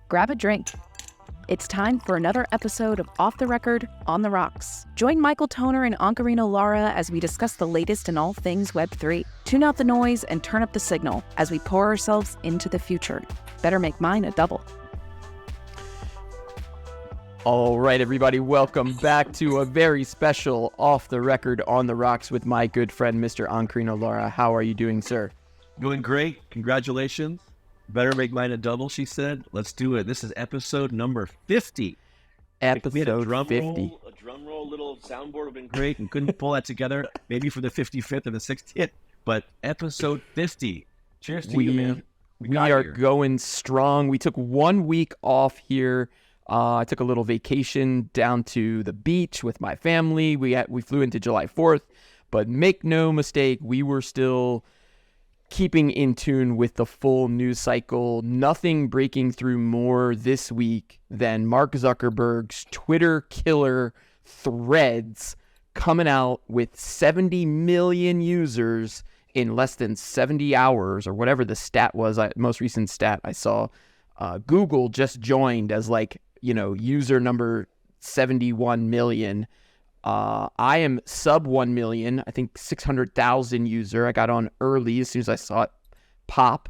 grab a drink. It's time for another episode of Off the Record, On the Rocks. Join Michael Toner and Ankarino Lara as we discuss the latest in all things Web3. Tune out the noise and turn up the signal as we pour ourselves into the future. Better make mine a double. All right, everybody, welcome back to a very special Off the Record, On the Rocks with my good friend, Mr. Ankarino Lara. How are you doing, sir? Doing great. Congratulations. Better make mine a double, she said. Let's do it. This is episode number 50. Episode we had a drum 50. Roll, a drum roll, little soundboard would have been great and couldn't pull that together, maybe for the 55th or the 60th, but episode 50. Cheers to you, man. We are going strong. We took 1 week off here. I took a little vacation down to the beach with my family. We flew into July 4th, but make no mistake, we were still keeping in tune with the full news cycle. Nothing breaking through more this week than Mark Zuckerberg's Twitter killer Threads coming out with 70 million users in less than 70 hours, or whatever the stat was. Most recent stat I saw. Google just joined as user number 71 million. I am sub 1 million, I think 600,000 user. I got on early as soon as I saw it pop.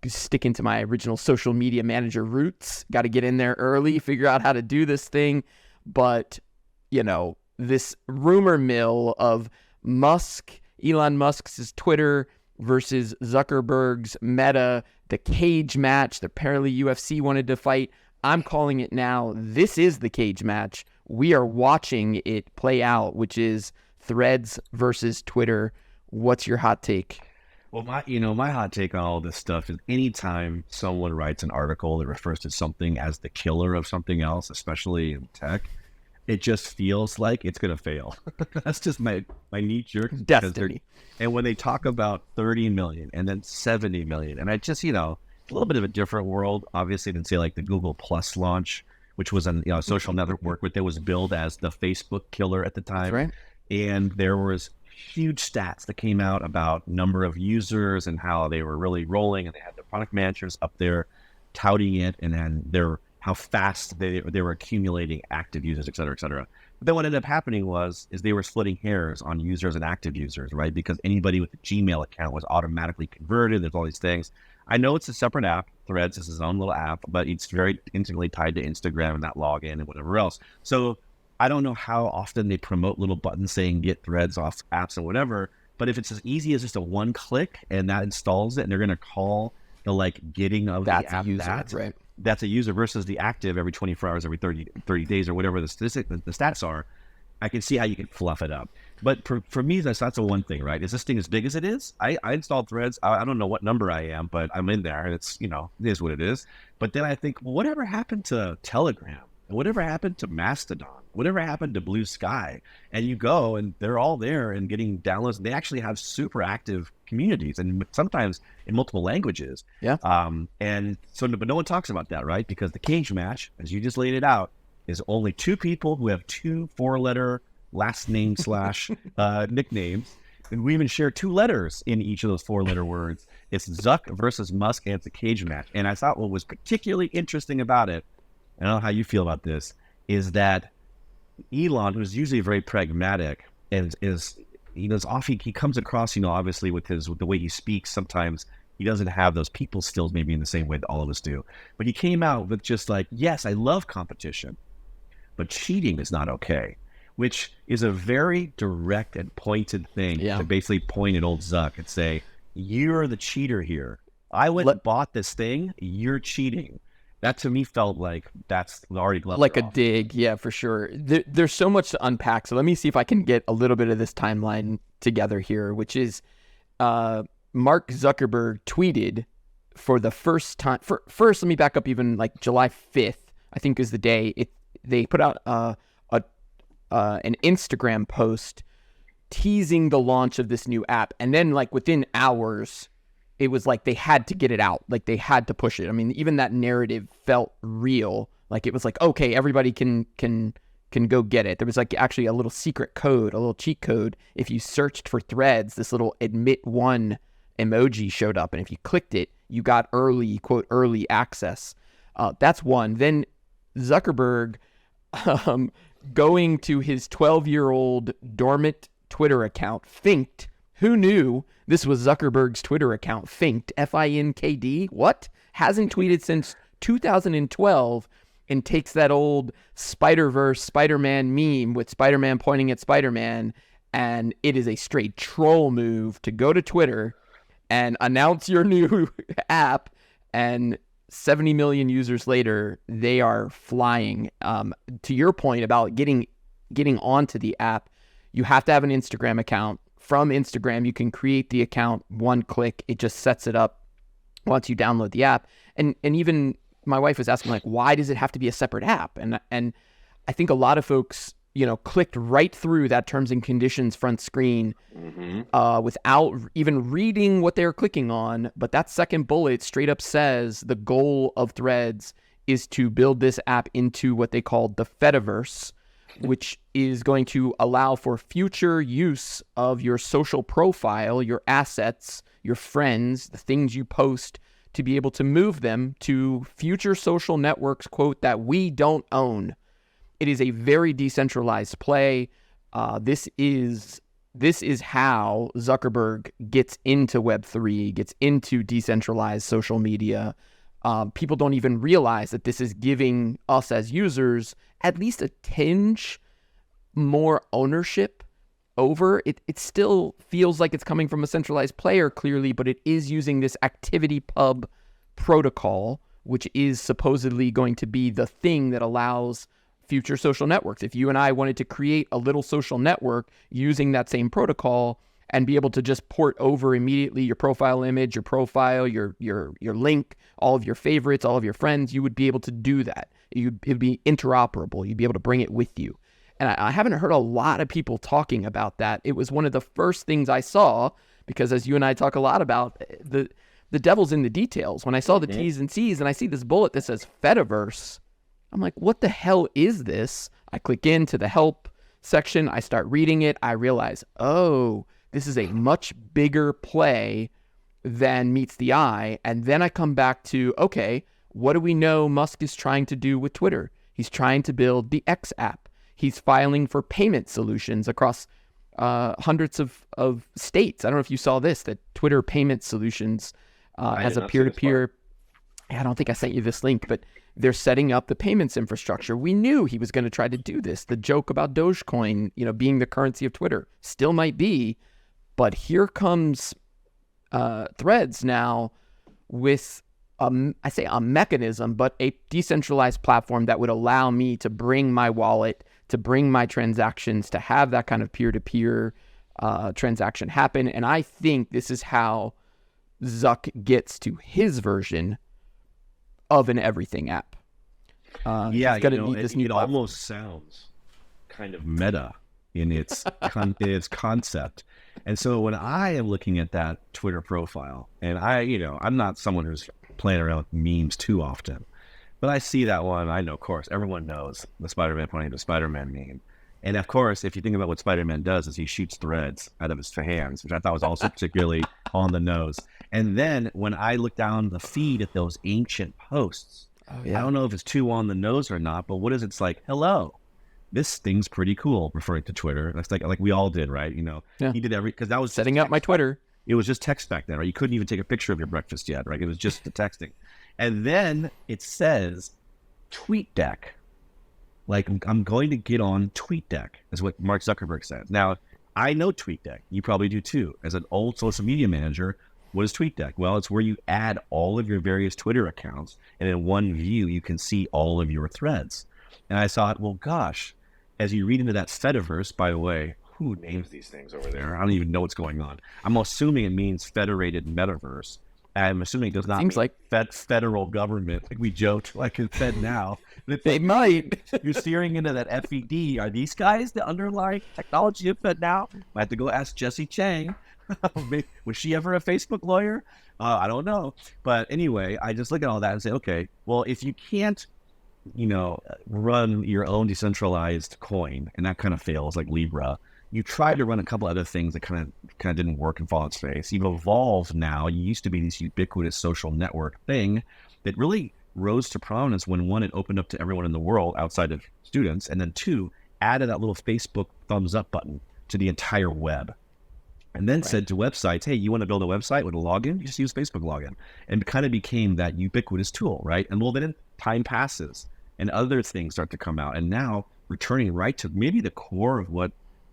Sticking to my original social media manager roots. Got to get in there early, figure out how to do this thing. But, this rumor mill of Elon Musk's Twitter versus Zuckerberg's Meta, the cage match, the apparently UFC wanted to fight. I'm calling it now. This is the cage match. We are watching it play out, which is Threads versus Twitter. What's your hot take? Well, my hot take on all this stuff is anytime someone writes an article that refers to something as the killer of something else, especially in tech, it just feels like it's going to fail. That's just my knee-jerk destiny. And when they talk about 30 million and then 70 million, and I just, a little bit of a different world, obviously, than say like the Google Plus launch, which was a social network that was billed as the Facebook killer at the time. That's right. And there was huge stats that came out about number of users and how they were really rolling, and they had the product managers up there touting it, and then how fast they were accumulating active users, et cetera, et cetera. But then what ended up happening is they were splitting hairs on users and active users, right? Because anybody with a Gmail account was automatically converted. There's all these things. I know it's a separate app. Threads is its own little app, but it's very intimately tied to Instagram and that login and whatever else. So I don't know how often they promote little buttons saying get Threads off apps and whatever, but if it's as easy as just a one click and that installs it, and they're going to call the getting of that's the app a user, right? That's a user versus the active every 24 hours, every 30 days, or whatever the stats are. I can see how you can fluff it up. But for me, that's the one thing, right? Is this thing as big as it is? I installed Threads. I don't know what number I am, but I'm in there. It's, it is what it is. But then I think, well, whatever happened to Telegram? And whatever happened to Mastodon? Whatever happened to Blue Sky? And you go, and they're all there and getting downloads. And they actually have super active communities, and sometimes in multiple languages. Yeah. And so, but no one talks about that, right? Because the cage match, as you just laid it out, is only two people who have 2 4-letter last name / nicknames. And we even share 2 letters in each of those 4-letter words. It's Zuck versus Musk, and it's a cage match. And I thought what was particularly interesting about it, I don't know how you feel about this, is that Elon, who's usually very pragmatic, and he comes across, obviously with the way he speaks, sometimes he doesn't have those people skills maybe in the same way that all of us do. But he came out with just yes, I love competition, but cheating is not okay, which is a very direct and pointed thing to basically point at old Zuck and say, you're the cheater here. I went and bought this thing, you're cheating. That to me felt like that's already like a dig. Yeah, for sure. There's so much to unpack. So let me see if I can get a little bit of this timeline together here, which is Mark Zuckerberg tweeted for the first time. First, let me back up even July 5th, I think is the day. They put out an Instagram post teasing the launch of this new app. And then within hours, it was they had to get it out. They had to push it. I mean, even that narrative felt real. It was okay, everybody can go get it. There was actually a little secret code, a little cheat code. If you searched for Threads, this little admit one emoji showed up. And if you clicked it, you got early, quote, early access. That's one. Then Zuckerberg going to his 12-year-old dormant Twitter account, Finked. Who knew this was Zuckerberg's Twitter account, Finked, Finkd? What? Hasn't tweeted since 2012 and takes that old Spider-Verse Spider-Man meme with Spider-Man pointing at Spider-Man, and it is a straight troll move to go to Twitter and announce your new app, and 70 million users later, they are flying. To your point about getting onto the app, you have to have an Instagram account. From Instagram, you can create the account, one click. It just sets it up once you download the app. And even my wife was asking, like, why does it have to be a separate app? And I think a lot of folks, clicked right through that terms and conditions front screen without even reading what they're clicking on. But that second bullet straight up says the goal of Threads is to build this app into what they call the Fediverse, which is going to allow for future use of your social profile, your assets, your friends, the things you post, to be able to move them to future social networks, quote, that we don't own. It is a very decentralized play. This is how Zuckerberg gets into Web3, gets into decentralized social media. People don't even realize that this is giving us as users at least a tinge more ownership over it. It still feels like it's coming from a centralized player, clearly, but it is using this activity pub protocol, which is supposedly going to be the thing that allows future social networks. If you and I wanted to create a little social network using that same protocol and be able to just port over immediately your profile image, your profile, your link, all of your favorites, all of your friends, you would be able to do that. It'd be interoperable. You'd be able to bring it with you. And I haven't heard a lot of people talking about that. It was one of the first things I saw, because as you and I talk a lot about, the devil's in the details. When I saw the T's and C's and I see this bullet that says Fediverse, I'm like, what the hell is this? I click into the help section. I start reading it. I realize, oh, this is a much bigger play than meets the eye. And then I come back to, okay, what do we know Musk is trying to do with Twitter? He's trying to build the X app. He's filing for payment solutions across hundreds of states. I don't know if you saw this, that Twitter Payment Solutions has a peer-to-peer. I don't think I sent you this link, but they're setting up the payments infrastructure. We knew he was going to try to do this. The joke about Dogecoin, being the currency of Twitter, still might be, but here comes Threads now with I say a mechanism, but a decentralized platform that would allow me to bring my wallet, to bring my transactions, to have that kind of peer-to-peer transaction happen. And I think this is how Zuck gets to his version of an everything app. Yeah, it almost sounds kind of meta in its its concept. And so when I am looking at that Twitter profile, and I'm not someone who's playing around with memes too often, but I see that one. I know, of course, everyone knows the Spider-Man pointing to Spider-Man meme. And of course, if you think about what Spider-Man does, is he shoots threads out of his hands, which I thought was also particularly on the nose. And then when I look down the feed at those ancient posts, I don't know if it's too on the nose or not, but what is it's like, hello, this thing's pretty cool, referring to Twitter. That's like we all did, right? He did because that was setting up my Twitter. It was just text back then, right? You couldn't even take a picture of your breakfast yet, right? It was just the texting. And then it says TweetDeck. Like, I'm going to get on TweetDeck, is what Mark Zuckerberg says. Now, I know TweetDeck. You probably do too. As an old social media manager, what is TweetDeck? Well, it's where you add all of your various Twitter accounts, and in one view, you can see all of your threads. And I thought, well, gosh, as you read into that Fediverse, by the way, who names these things over there? I don't even know what's going on. I'm assuming it means Federated Metaverse. I'm assuming it does not mean like federal government, like we joked, like it's Fed now. They might. You're steering into that FED. Are these guys the underlying technology of Fed now? I have to go ask Jessie Chang. Was she ever a Facebook lawyer? I don't know. But anyway, I just look at all that and say, okay, well, if you can't, run your own decentralized coin, and that kind of fails, like Libra, you tried to run a couple other things that kind of didn't work and fall on its face. You've evolved now. You used to be this ubiquitous social network thing that really rose to prominence when, one, it opened up to everyone in the world outside of students, and then two, added that little Facebook thumbs up button to the entire web. And then said to websites, hey, you want to build a website with a login? You just use Facebook login. And it kind of became that ubiquitous tool, right? And well, then time passes and other things start to come out. And now returning right to maybe the core of what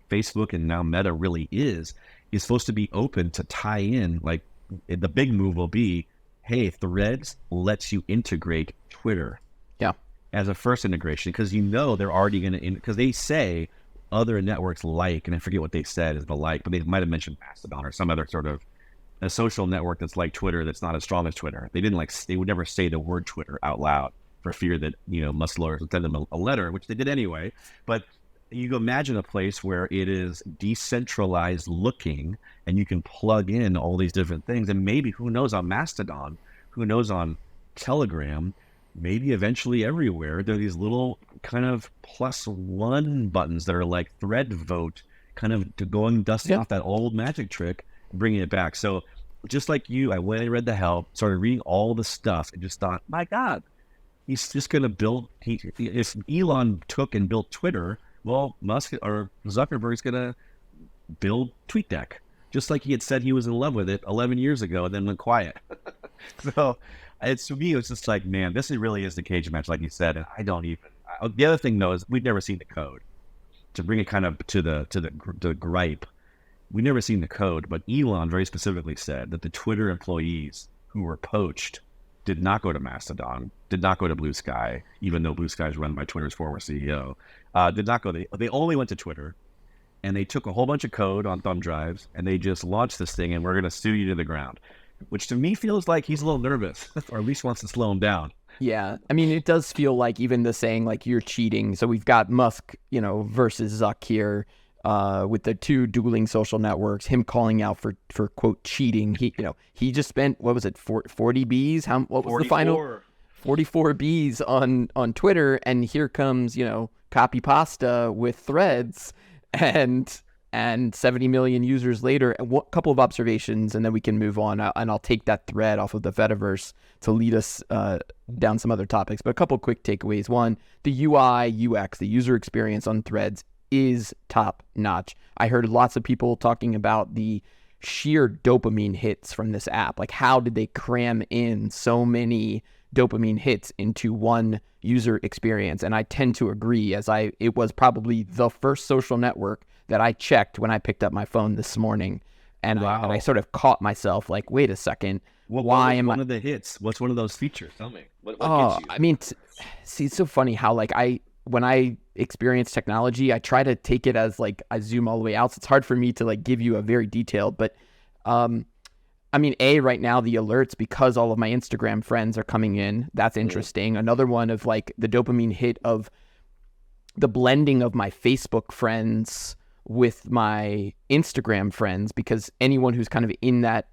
Facebook and now Meta really is supposed to be open to tie in. Like the big move will be, hey, Threads lets you integrate Twitter as a first integration, because they're already going to, because they say other networks like, and I forget what they said is the like, but they might have mentioned Mastodon or some other sort of a social network that's like Twitter that's not as strong as Twitter. They would never say the word Twitter out loud for fear that, Musk lawyers would send them a letter, which they did anyway. But you can imagine a place where it is decentralized looking and you can plug in all these different things. And maybe, who knows, on Mastodon, who knows on Telegram, maybe eventually everywhere, there are these little kind of +1 buttons that are like thread vote, kind of going dusting off that old magic trick, bringing it back. So just like you, I went and read the help, started reading all the stuff, and just thought, my God, he's just going to build, if Elon took and built Twitter, well, Musk or Zuckerberg's going to build TweetDeck, just like he had said he was in love with it 11 years ago and then went quiet. So to me, it's just like, man, this really is the cage match, like you said. And I don't even, the other thing though, is we've never seen the code. To bring it kind of to the gripe, we've never seen the code, but Elon very specifically said that the Twitter employees who were poached did not go to Mastodon, did not go to Blue Sky, even though Blue Sky is run by Twitter's former CEO, did not go. They only went to Twitter, and they took a whole bunch of code on thumb drives, and they just launched this thing, and we're going to sue you to the ground, which to me feels like he's a little nervous, or at least wants to slow him down. Yeah. I mean, it does feel like even the saying, like, you're cheating. So we've got Musk, versus Zuck here, with the two dueling social networks, him calling out for quote, cheating. He just spent, what was it, 40 Bs? What was 44. The final? 44 Bs on Twitter. And here comes, copy pasta with Threads and 70 million users later. A couple of observations, and then we can move on. And I'll take that thread off of the Fediverse to lead us down some other topics. But a couple of quick takeaways. One, the UI, UX, the user experience on Threads is top notch. I heard lots of people talking about the sheer dopamine hits from this app. Like, how did they cram in so many dopamine hits into one user experience? And I tend to agree, it was probably the first social network that I checked when I picked up my phone this morning. And, wow. I sort of caught myself like, wait a second. Why am I? One of the hits? What's one of those features? Tell me. What gets you? I mean, see, it's so funny how when I experience technology, I try to take it as like I zoom all the way out. So it's hard for me to like give you a very detailed, but I mean, right now the alerts, because all of my Instagram friends are coming in, that's interesting. Another one of like the dopamine hit of the blending of my Facebook friends with my Instagram friends, because anyone who's kind of in that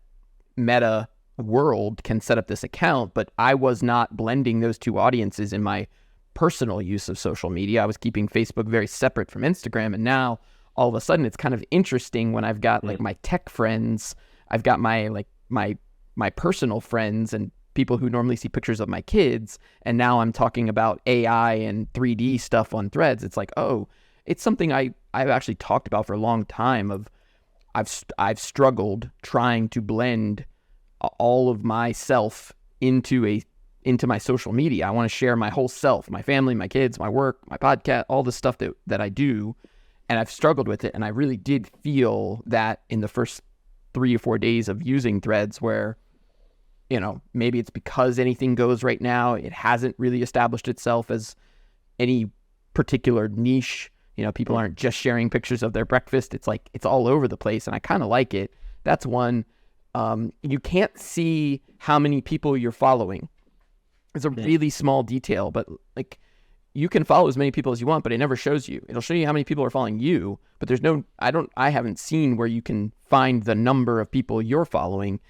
Meta world can set up this account, but I was not blending those two audiences in my personal use of social media. I was keeping Facebook very separate from Instagram, and now all of a sudden it's kind of interesting when I've got like my tech friends, I've got my personal friends and people who normally see pictures of my kids, and now I'm talking about AI and 3D stuff on Threads. It's like, oh, it's something I've actually talked about for a long time. I've struggled trying to blend all of myself into my social media. I want to share my whole self, my family, my kids, my work, my podcast, all the stuff that I do. And I've struggled with it. And I really did feel that in the first 3 or 4 days of using Threads, where, maybe it's because anything goes right now. It hasn't really established itself as any particular niche. People aren't just sharing pictures of their breakfast. It's like, it's all over the place. And I kind of like it. That's one. You can't see how many people you're following. It's a really small detail, but like, you can follow as many people as you want, but it never shows you. It'll show you how many people are following you, but I haven't seen where you can find the number of people you're following.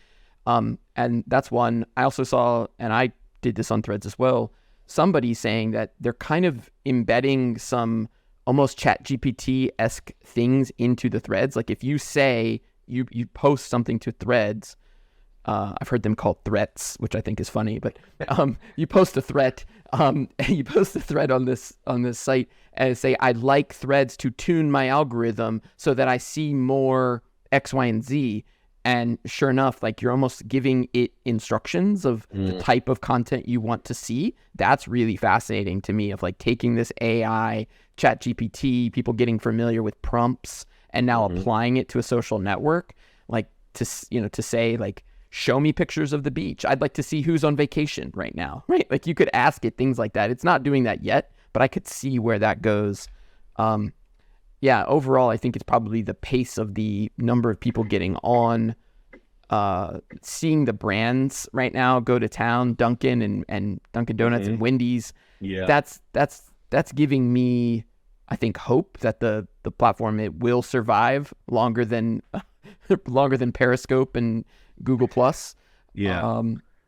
And that's one. I also saw, and I did this on Threads as well, somebody saying that they're kind of embedding some almost ChatGPT-esque things into the Threads. Like, if you say you post something to Threads, I've heard them called threats, which I think is funny, but you post a threat, and you post a thread on this site and say, I'd like Threads to tune my algorithm so that I see more X, Y, and Z. And sure enough, like you're almost giving it instructions of the type of content you want to see. That's really fascinating to me, of like taking this AI, chat GPT, people getting familiar with prompts and now applying it to a social network, like to say like, show me pictures of the beach. I'd like to see who's on vacation right now, right? Like you could ask it things like that. It's not doing that yet, but I could see where that goes. Yeah, overall, I think it's probably the pace of the number of people getting on, seeing the brands right now go to town, Dunkin' and Dunkin' Donuts and Wendy's. Yeah, that's giving me, I think, hope that the platform, it will survive longer than Periscope and Google Plus. Yeah.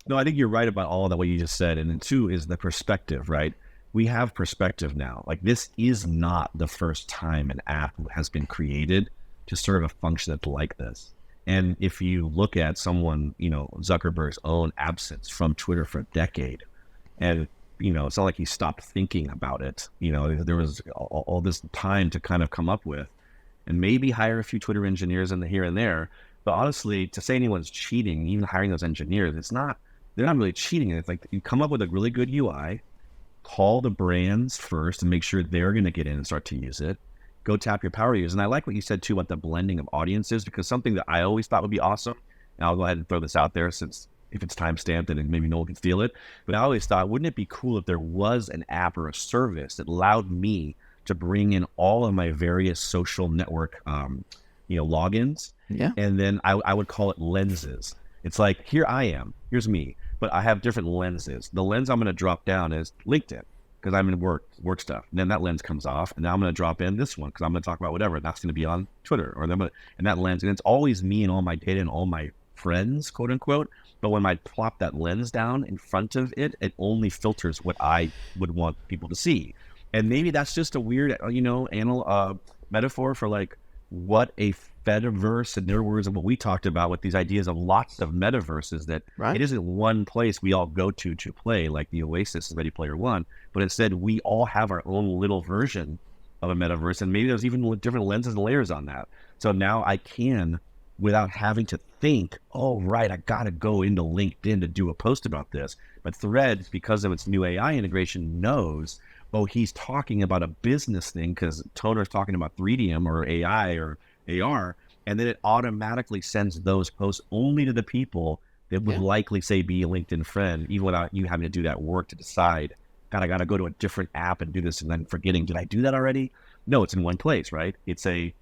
No, I think you're right about all of that, what you just said. And then two is the perspective, right? We have perspective now. Like this is not the first time an app has been created to serve a function that's like this. And if you look at someone, Zuckerberg's own absence from Twitter for a decade, and, it's not like he stopped thinking about it. There was all this time to kind of come up with, and maybe hire a few Twitter engineers in the here and there. But honestly, to say anyone's cheating, even hiring those engineers, they're not really cheating. It's like you come up with a really good UI, call the brands first and make sure they're going to get in and start to use it. Go tap your power users. And I like what you said too about the blending of audiences, because something that I always thought would be awesome, and I'll go ahead and throw this out there since if it's timestamped then maybe no one can steal it. But I always thought, wouldn't it be cool if there was an app or a service that allowed me to bring in all of my various social network, logins. Yeah. And then I would call it lenses. It's like, here I am, here's me, but I have different lenses. The lens I'm going to drop down is LinkedIn because I'm in work stuff. And then that lens comes off, and now I'm going to drop in this one because I'm going to talk about whatever. And that's going to be on Twitter and that lens. And it's always me and all my data and all my friends, quote unquote. But when I plop that lens down in front of it, it only filters what I would want people to see. And maybe that's just a weird, metaphor for like what a Fediverse, in their words, of what we talked about with these ideas of lots of metaverses, that it isn't one place we all go to play like the Oasis Ready Player One, but instead we all have our own little version of a metaverse, and maybe there's even different lenses and layers on that. So now I can, without having to think, oh, right, I got to go into LinkedIn to do a post about this. But Threads, because of its new AI integration, knows, oh, he's talking about a business thing because Toner's talking about 3DM or AI or AR, and then it automatically sends those posts only to the people that would likely say be a LinkedIn friend, even without you having to do that work to decide, God, I got to go to a different app and do this, and then forgetting, did I do that already? No, it's in one place, right? It's a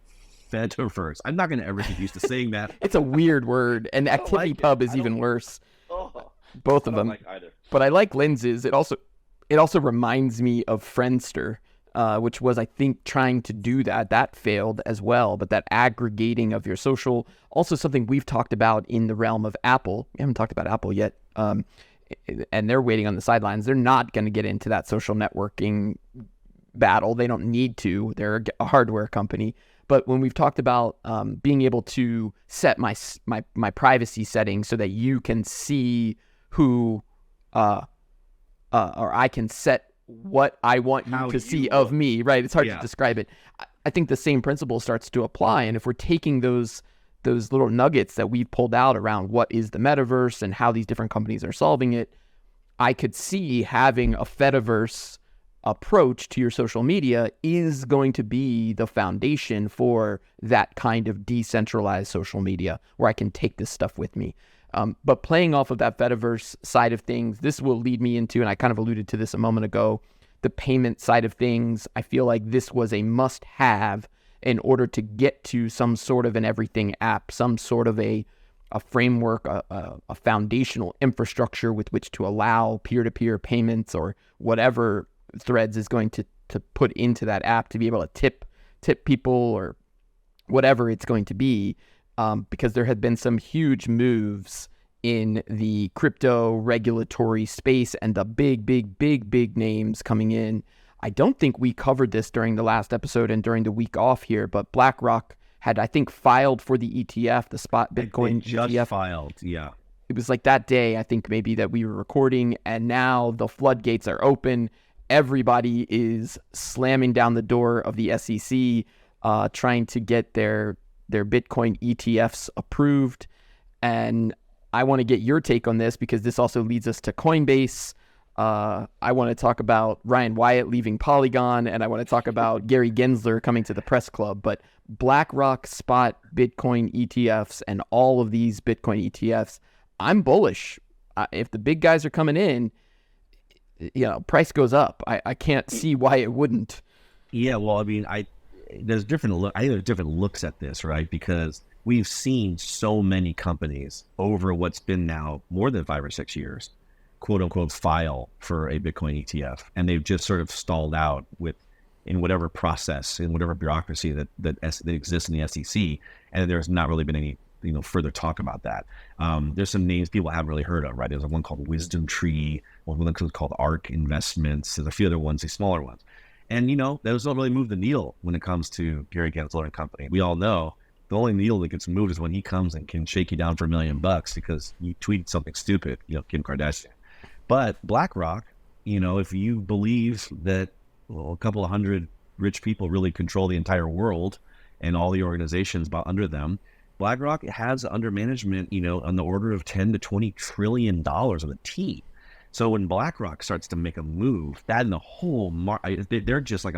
Fediverse. I'm not going to ever get used to saying that. It's a weird word, and ActivityPub is even worse. Both of them. Like either. But I like lenses. It also reminds me of Friendster, which was, I think, trying to do that. That failed as well. But that aggregating of your social, also something we've talked about in the realm of Apple. We haven't talked about Apple yet. And they're waiting on the sidelines. They're not going to get into that social networking battle. They don't need to. They're a hardware company. But when we've talked about being able to set my privacy settings so that you can see who, or I can set what I want you to see of me, right? It's hard to describe it. I think the same principle starts to apply. And if we're taking those little nuggets that we've pulled out around what is the metaverse and how these different companies are solving it, I could see having a Fediverse approach to your social media is going to be the foundation for that kind of decentralized social media where I can take this stuff with me. But playing off of that Fediverse side of things, this will lead me into, and I kind of alluded to this a moment ago, the payment side of things. I feel like this was a must-have in order to get to some sort of an everything app, some sort of a framework, a foundational infrastructure with which to allow peer-to-peer payments or whatever Threads is going to put into that app to be able to tip people or whatever it's going to be. Because there had been some huge moves in the crypto regulatory space and the big names coming in. I don't think we covered this during the last episode and during the week off here, but BlackRock had, I think, filed for the ETF, the spot Bitcoin they just ETF. filed, yeah. it was like that day, I think maybe that we were recording, and now the floodgates are open. Everybody is slamming down the door of the SEC, trying to get their Bitcoin ETFs approved. And I want to get your take on this because this also leads us to Coinbase. I want to talk about Ryan Wyatt leaving Polygon, and I want to talk about Gary Gensler coming to the press club. But BlackRock spot Bitcoin ETFs and all of these Bitcoin ETFs, I'm bullish. If the big guys are coming in, price goes up. I can't see why it wouldn't. Yeah, well, I mean, there's different looks at this, right? Because we've seen so many companies over what's been now more than 5 or 6 years, quote unquote, file for a Bitcoin ETF, and they've just sort of stalled out in whatever process, in whatever bureaucracy that exists in the SEC, and there's not really been any further talk about that. There's some names people haven't really heard of, right? There's one called Wisdom Tree, one called ARK Investments. There's a few other ones, these smaller ones. And, those don't really move the needle when it comes to Gary Gensler and company. We all know the only needle that gets moved is when he comes and can shake you down for $1 million because you tweeted something stupid, Kim Kardashian. But BlackRock, if you believe that a couple of hundred rich people really control the entire world and all the organizations under them, BlackRock has under management, on the order of 10 to 20 trillion dollars of a T. So when BlackRock starts to make a move, that in the whole they're just like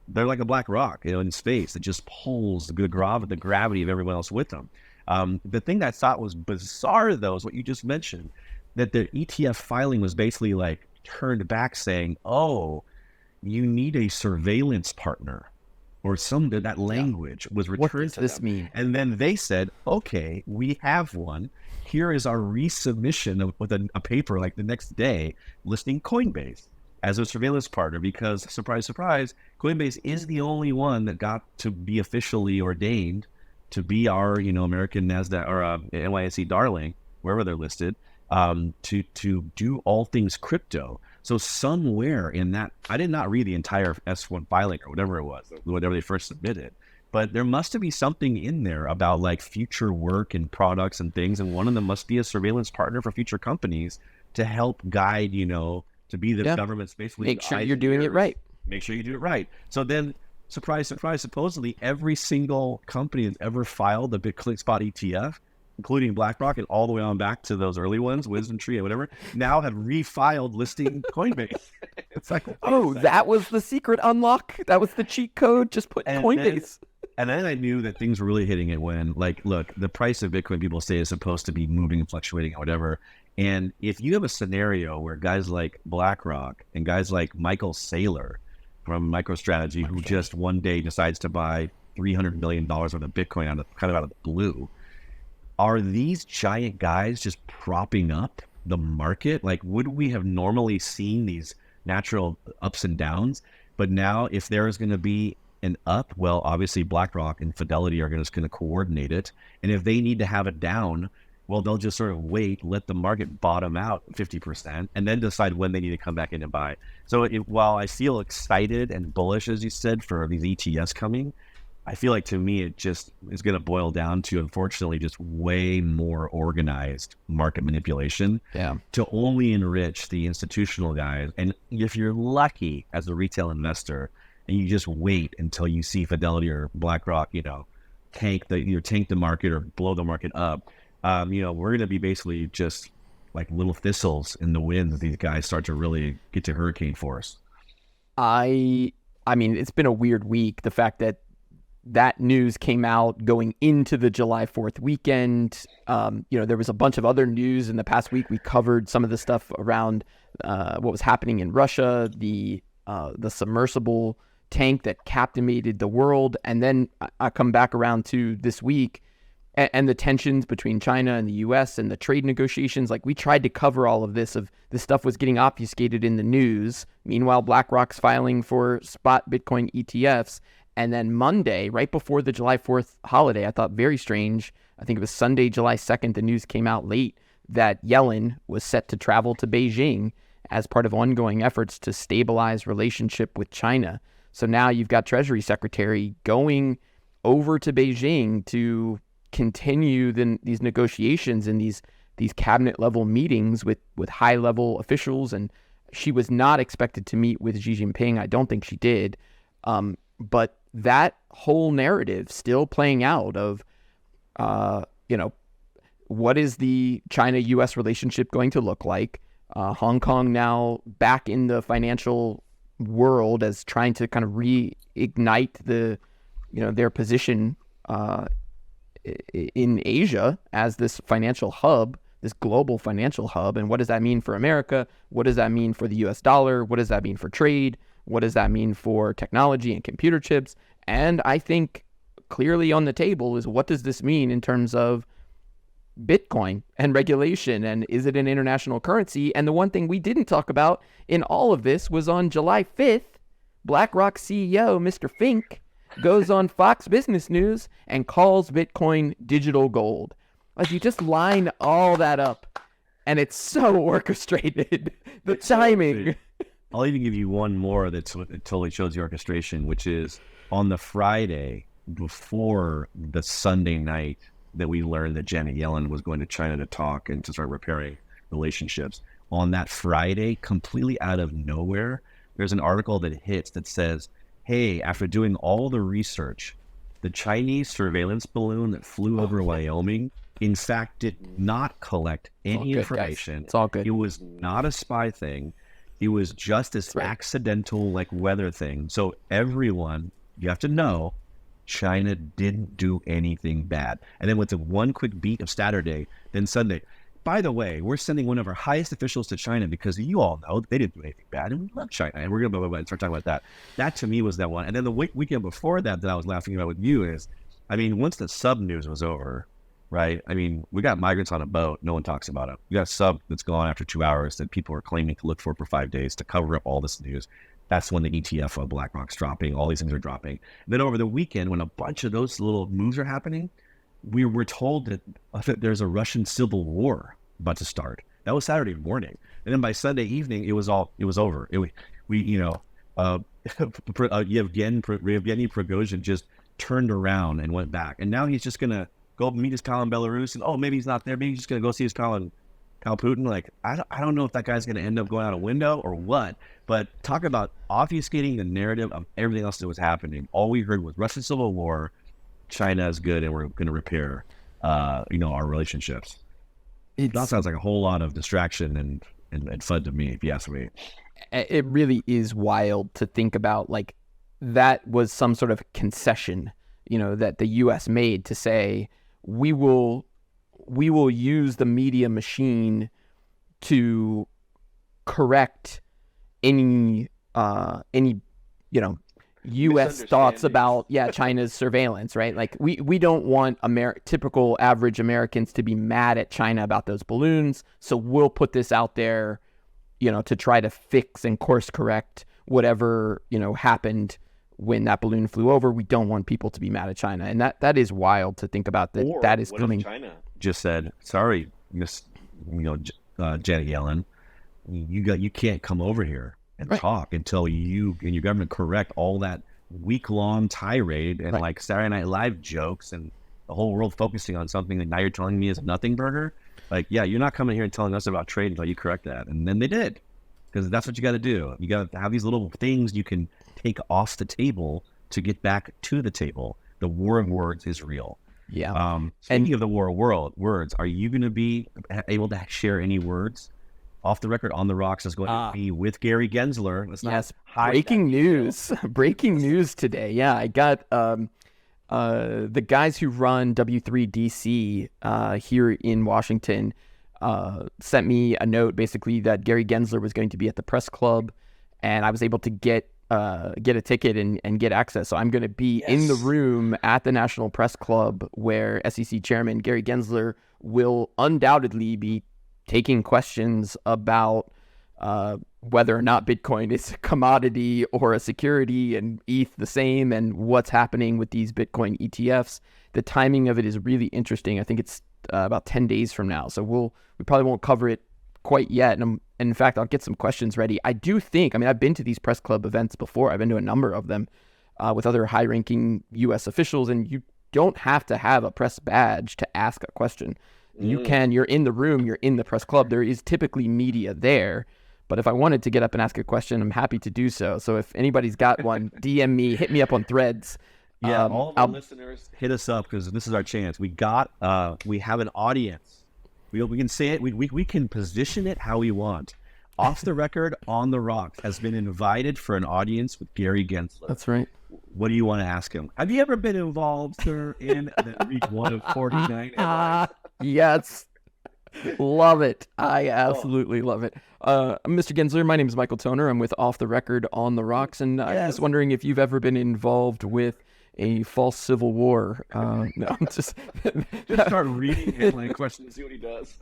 they're like a black rock, in space that just pulls the gravity of everyone else with them. The thing that I thought was bizarre, though, is what you just mentioned, that the ETF filing was basically like turned back saying, oh, you need a surveillance partner, or that language was returned to them. What does this mean? And then they said, okay, we have one. Here is our resubmission with a paper like the next day listing Coinbase as a surveillance partner because, surprise, surprise, Coinbase is the only one that got to be officially ordained to be our, American NASDAQ or NYSE darling, wherever they're listed, to do all things crypto. So somewhere in that, I did not read the entire S1 filing or whatever it was, whatever they first submitted, but there must be something in there about like future work and products and things. And one of them must be a surveillance partner for future companies to help guide, to be the government's basically. Make sure you're doing it right. Make sure you do it right. So then, surprise, surprise, supposedly every single company that's ever filed a Bitcoin spot ETF, including BlackRock and all the way on back to those early ones, Wisdom Tree and whatever, now have refiled listing Coinbase. It's like, that was the secret unlock. That was the cheat code. Just put Coinbase. And then I knew that things were really hitting it when, look, the price of Bitcoin, people say, is supposed to be moving and fluctuating or whatever. And if you have a scenario where guys like BlackRock and guys like Michael Saylor from MicroStrategy, who just one day decides to buy $300 million worth of Bitcoin out of the blue, are these giant guys just propping up the market? Like, would we have normally seen these natural ups and downs? But now if there is going to be an up, well, obviously BlackRock and Fidelity are just going to coordinate it. And if they need to have it down, well, they'll just sort of wait, let the market bottom out 50%, and then decide when they need to come back in and buy. So while I feel excited and bullish, as you said, for these ETFs coming, I feel like to me it just is going to boil down to, unfortunately, just way more organized market manipulation to only enrich the institutional guys. And if you're lucky as a retail investor and you just wait until you see Fidelity or BlackRock, tank the market or blow the market up, we're going to be basically just like little thistles in the wind as these guys start to really get to hurricane force. I mean, it's been a weird week. The fact that news came out going into the July 4th weekend. There was a bunch of other news in the past week. We covered some of the stuff around what was happening in Russia, the submersible tank that captivated the world. And then I come back around to this week and the tensions between China and the U.S. and the trade negotiations. Like, we tried to cover all of this. This stuff was getting obfuscated in the news. Meanwhile, BlackRock's filing for spot Bitcoin ETFs. And then Monday, right before the July 4th holiday, I thought very strange. I think it was Sunday, July 2nd, the news came out late that Yellen was set to travel to Beijing as part of ongoing efforts to stabilize relationship with China. So now you've got Treasury Secretary going over to Beijing to continue these negotiations and these these cabinet level meetings with high level officials, and she was not expected to meet with Xi Jinping. I don't think she did. But that whole narrative still playing out of, what is the China-U.S. relationship going to look like? Hong Kong now back in the financial world as trying to kind of reignite their position in Asia as this financial hub, this global financial hub. And what does that mean for America? What does that mean for the US dollar? What does that mean for trade? What does that mean for technology and computer chips? And I think clearly on the table is, what does this mean in terms of Bitcoin and regulation? And is it an international currency? And the one thing we didn't talk about in all of this was on July 5th, BlackRock CEO, Mr. Fink, goes on Fox Business News and calls Bitcoin digital gold. Like, you just line all that up, and it's so orchestrated. The timing. I'll even give you one more that totally shows the orchestration, which is on the Friday before the Sunday night that we learned that Janet Yellen was going to China to talk and to start repairing relationships. On that Friday, completely out of nowhere, there's an article that hits that says, hey, after doing all the research, the Chinese surveillance balloon that flew over Wyoming, in fact, did not collect any information. Guys. It's all good. It was not a spy thing. It was just this accidental, like, weather thing. So everyone, you have to know, China didn't do anything bad. And then with the one quick beat of Saturday, then Sunday, by the way, we're sending one of our highest officials to China because you all know they didn't do anything bad, and we love China, and we're going to blah, blah, blah, and start talking about that. That, to me, was that one. And then the weekend before that I was laughing about with you is, I mean, once the sub news was over, right? I mean, we got migrants on a boat. No one talks about it. We got a sub that's gone after 2 hours that people are claiming to look for 5 days to cover up all this news. That's when the ETF of BlackRock's dropping. All these things are dropping. And then over the weekend, when a bunch of those little moves are happening, we were told that there's a Russian civil war about to start. That was Saturday morning. And then by Sunday evening, it was over. Yevgeny Prigozhin just turned around and went back. And now he's just going to go meet his pal in Belarus. And, maybe he's not there. Maybe he's just going to go see his pal Putin. Like, I don't know if that guy's going to end up going out a window or what. But talk about obfuscating the narrative of everything else that was happening. All we heard was Russian civil war, China is good, and we're going to repair, our relationships. That sounds like a whole lot of distraction and fun to me, if you ask me. It really is wild to think about, like, that was some sort of concession, that the U.S. made to say, we will use the media machine to correct any U.S. thoughts about China's surveillance, right? Like, we don't want typical average Americans to be mad at China about those balloons, so we'll put this out there, to try to fix and course correct whatever happened when that balloon flew over. We don't want people to be mad at China, and that is wild to think about. That is coming. China just said, sorry, Miss, Janet Yellen, you can't come over here and talk until you and your government correct all that week-long tirade and like Saturday Night Live jokes and the whole world focusing on something that now you're telling me is a nothing burger. Like, you're not coming here and telling us about trade until you correct that. And then they did, because that's what you got to do. You got to have these little things you can take off the table to get back to the table. The war of words is real. Yeah. Speaking of the war of words, are you going to be able to share any words off the record? On the Rocks is going to be with Gary Gensler. Breaking news. Breaking news today. Yeah, I got the guys who run W3DC here in Washington sent me a note basically that Gary Gensler was going to be at the press club, and I was able to get a ticket and get access. So I'm going to be in the room at the National Press Club where SEC Chairman Gary Gensler will undoubtedly be taking questions about whether or not Bitcoin is a commodity or a security, and ETH the same, and what's happening with these Bitcoin ETFs. The timing of it is really interesting. I think it's about 10 days from now. So we probably won't cover it quite yet. And in fact, I'll get some questions ready. I do think, I've been to these press club events before. I've been to a number of them with other high-ranking U.S. officials, and you don't have to have a press badge to ask a question. You're in the room, you're in the press club. There is typically media there. But if I wanted to get up and ask a question, I'm happy to do so. So if anybody's got one, DM me, hit me up on Threads. Yeah, all of our listeners, hit us up because this is our chance. We have an audience. We can say it. We can position it how we want. Off the Record, On the Rocks has been invited for an audience with Gary Gensler. That's right. What do you want to ask him? Have you ever been involved, sir, in the week 1 of 49 headlines? Yes. Love it. I absolutely love it. Mr. Gensler, my name is Michael Toner. I'm with Off the Record, On the Rocks, and I was wondering if you've ever been involved with a false civil war. No, I'm just start reading headline questions and see what he does.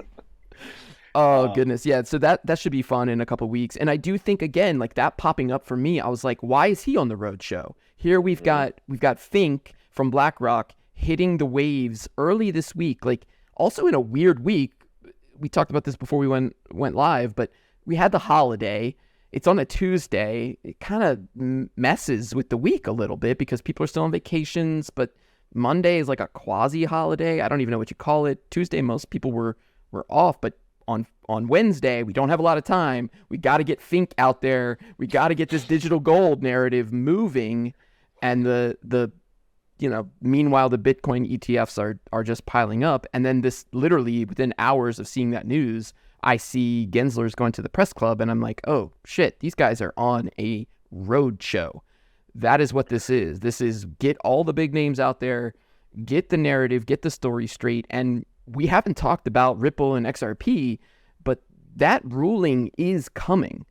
Oh, goodness. Yeah. So that should be fun in a couple of weeks. And I do think, again, like that popping up for me, I was like, why is he on the road show? Here we've got Fink from BlackRock hitting the waves early this week, like also in a weird week. We talked about this before we went live, but we had the holiday. It's on a Tuesday. It kind of messes with the week a little bit because people are still on vacations, but Monday is like a quasi holiday. I don't even know what you call it. Tuesday, most people were off, but on Wednesday, we don't have a lot of time. We got to get Fink out there. We got to get this digital gold narrative moving. And meanwhile, the Bitcoin ETFs are just piling up. And then this literally within hours of seeing that news, I see Gensler's going to the press club and I'm like, oh shit, these guys are on a road show. That is what this is. This is get all the big names out there, get the narrative, get the story straight. And we haven't talked about Ripple and XRP, but that ruling is coming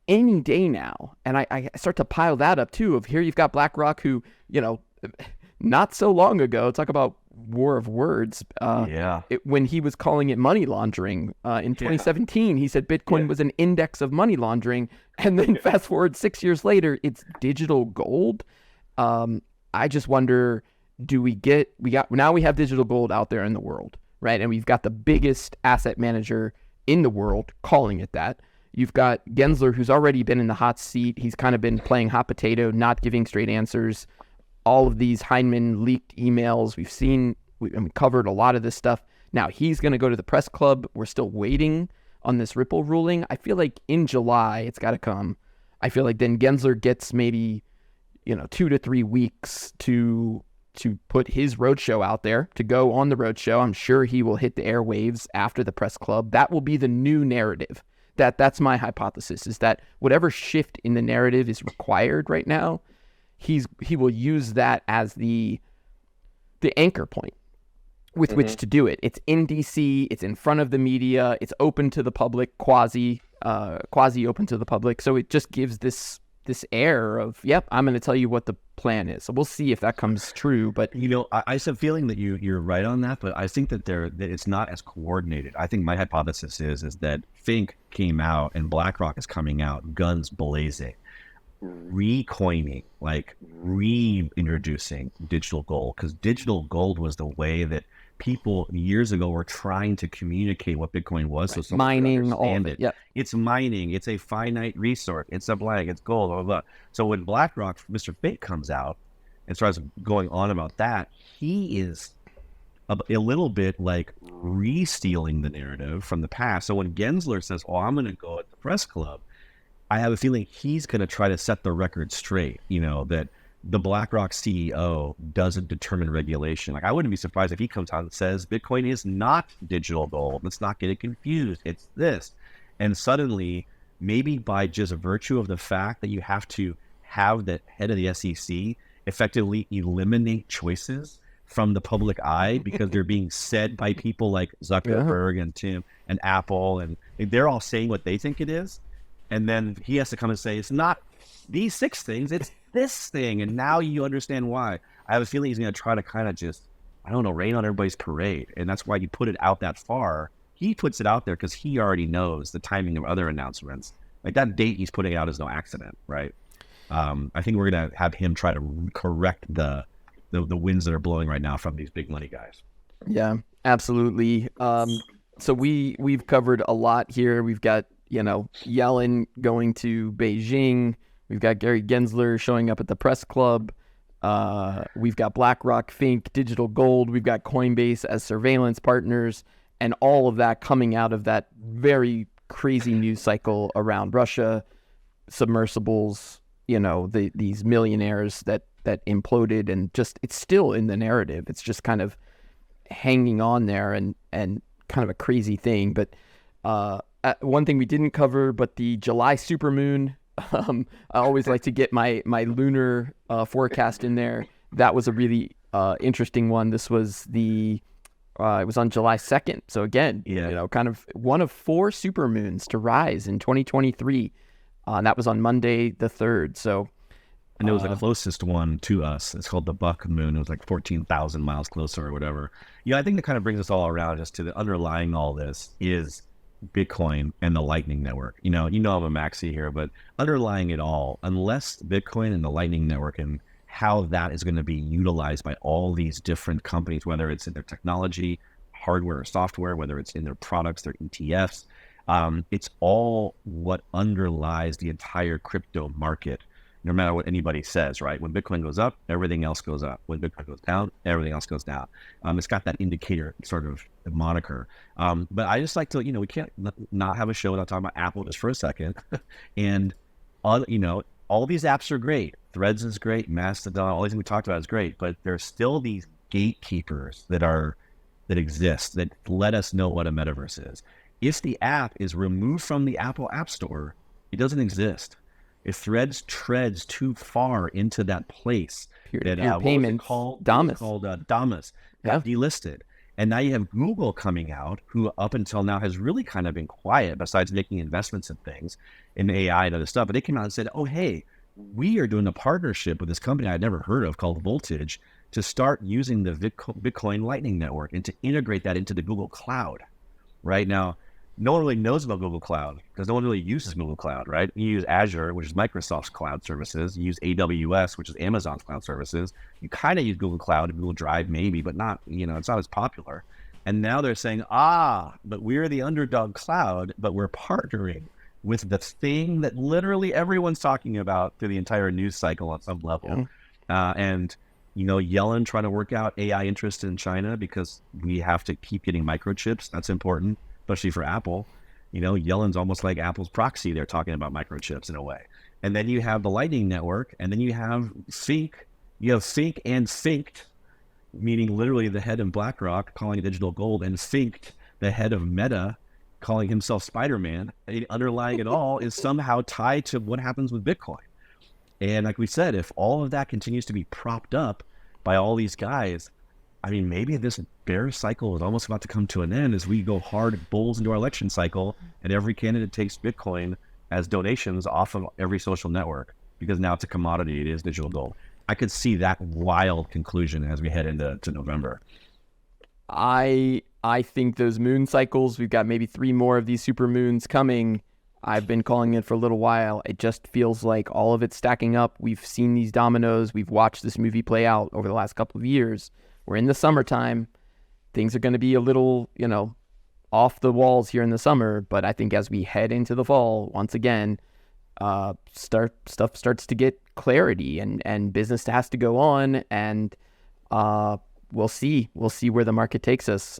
any day now. And I start to pile that up too of here you've got BlackRock who, not so long ago, talk about war of words. When he was calling it money laundering in 2017, he said Bitcoin was an index of money laundering. And then fast forward 6 years later, it's digital gold. I just wonder, now we have digital gold out there in the world, right? And we've got the biggest asset manager in the world calling it that. You've got Gensler, who's already been in the hot seat. He's kind of been playing hot potato, not giving straight answers. All of these Heinemann leaked emails. We covered a lot of this stuff. Now he's going to go to the press club. We're still waiting on this Ripple ruling. I feel like in July, it's got to come. I feel like then Gensler gets maybe, 2 to 3 weeks to put his roadshow out there, to go on the roadshow. I'm sure he will hit the airwaves after the press club. That will be the new narrative. That's my hypothesis, is that whatever shift in the narrative is required right now, he will use that as the anchor point with which to do it. It's in DC, it's in front of the media, it's open to the public, quasi open to the public. So it just gives this air of, yep, I'm going to tell you what the plan is. So we'll see if that comes true. But I have a feeling that you're right on that, but I think that it's not as coordinated. I think my hypothesis is that Fink came out and BlackRock is coming out, guns blazing, recoining, like reintroducing digital gold, because digital gold was the way that people years ago were trying to communicate what Bitcoin was. Right. So mining, all of it. Yep. It's mining. It's a finite resource. It's a blank. It's gold. Blah, blah, blah. So when BlackRock, Mr. Fink comes out and starts going on about that, he is a little bit like re-stealing the narrative from the past. So when Gensler says, "Oh, I'm going to go at the press club," I have a feeling he's going to try to set the record straight. That the BlackRock CEO doesn't determine regulation. Like, I wouldn't be surprised if he comes out and says Bitcoin is not digital gold. Let's not get it confused. It's this. And suddenly, maybe by just virtue of the fact that you have to have the head of the SEC effectively eliminate choices from the public eye because they're being said by people like Zuckerberg and Tim and Apple, and they're all saying what they think it is. And then he has to come and say, it's not these 6 things, it's this thing. And now you understand why. I have a feeling he's going to try to kind of just, rain on everybody's parade. And that's why you put it out that far. He puts it out there because he already knows the timing of other announcements. Like that date he's putting out is no accident, right? I think we're going to have him try to correct the winds that are blowing right now from these big money guys. Yeah, absolutely. So we've covered a lot here. We've got, Yellen going to Beijing. We've got Gary Gensler showing up at the press club. We've got BlackRock, Fink, Digital Gold. We've got Coinbase as surveillance partners, and all of that coming out of that very crazy news cycle around Russia, submersibles, these millionaires that imploded, and just it's still in the narrative. It's just kind of hanging on there and kind of a crazy thing. But one thing we didn't cover, but the July supermoon. I always like to get my lunar forecast in there. That was a really interesting one. This was it was on July 2nd. So again, kind of one of 4 supermoons to rise in 2023. And that was on Monday the 3rd. So, and it was the closest one to us. It's called the Buck Moon. It was like 14,000 miles closer or whatever. I think that kind of brings us all around just to the underlying all this is Bitcoin and the Lightning Network. I'm a maxi here, but underlying it all, unless Bitcoin and the Lightning Network and how that is going to be utilized by all these different companies, whether it's in their technology, hardware or software, whether it's in their products, their ETFs, it's all what underlies the entire crypto market, no matter what anybody says, right? When Bitcoin goes up, everything else goes up. When Bitcoin goes down, everything else goes down. It's got that indicator sort of moniker. But I just like to, we can't not have a show without talking about Apple just for a second. And, all these apps are great. Threads is great. Mastodon, all these things we talked about is great. But there's still these gatekeepers that exist that let us know what a metaverse is. If the app is removed from the Apple App Store, it doesn't exist. If Threads treads too far into that place, that payments Damas got Yeah. delisted. And now you have Google coming out, who up until now has really kind of been quiet, besides making investments in things, in AI and other stuff. But they came out and said, oh, hey, we are doing a partnership with this company I'd never heard of called Voltage to start using the Bitcoin Lightning Network and to integrate that into the Google Cloud. Right now, no one really knows about Google Cloud because no one really uses Google Cloud, right? You use Azure, which is Microsoft's cloud services. You use AWS, which is Amazon's cloud services. You kind of use Google Cloud, Google Drive maybe, but not, it's not as popular. And now they're saying, but we're the underdog cloud, but we're partnering with the thing that literally everyone's talking about through the entire news cycle on some level. Yeah. And Yellen trying to work out AI interest in China because we have to keep getting microchips. That's important, especially for Apple. Yellen's almost like Apple's proxy. They're talking about microchips in a way. And then you have the Lightning Network, and then you have Fink. You have Fink and Finked, meaning literally the head of BlackRock calling it Digital Gold, and Finked, the head of Meta, calling himself Spiderman. And underlying it all is somehow tied to what happens with Bitcoin. And like we said, if all of that continues to be propped up by all these guys, maybe this bear cycle is almost about to come to an end as we go hard bulls into our election cycle, and every candidate takes Bitcoin as donations off of every social network because now it's a commodity. It is digital gold. I could see that wild conclusion as we head into November. I think those moon cycles, we've got maybe 3 more of these super moons coming. I've been calling it for a little while. It just feels like all of it's stacking up. We've seen these dominoes. We've watched this movie play out over the last couple of years. We're in the summertime. Things are going to be a little, off the walls here in the summer. But I think as we head into the fall, once again, stuff starts to get clarity and business has to go on. And we'll see where the market takes us.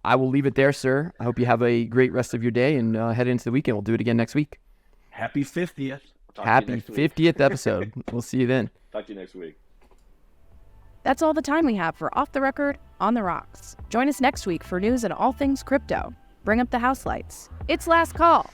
I will leave it there, sir. I hope you have a great rest of your day and head into the weekend. We'll do it again next week. Happy 50th. Happy 50th episode. We'll see you then. Talk to you next week. That's all the time we have for Off the Record, On the Rocks. Join us next week for news and all things crypto. Bring up the house lights. It's last call.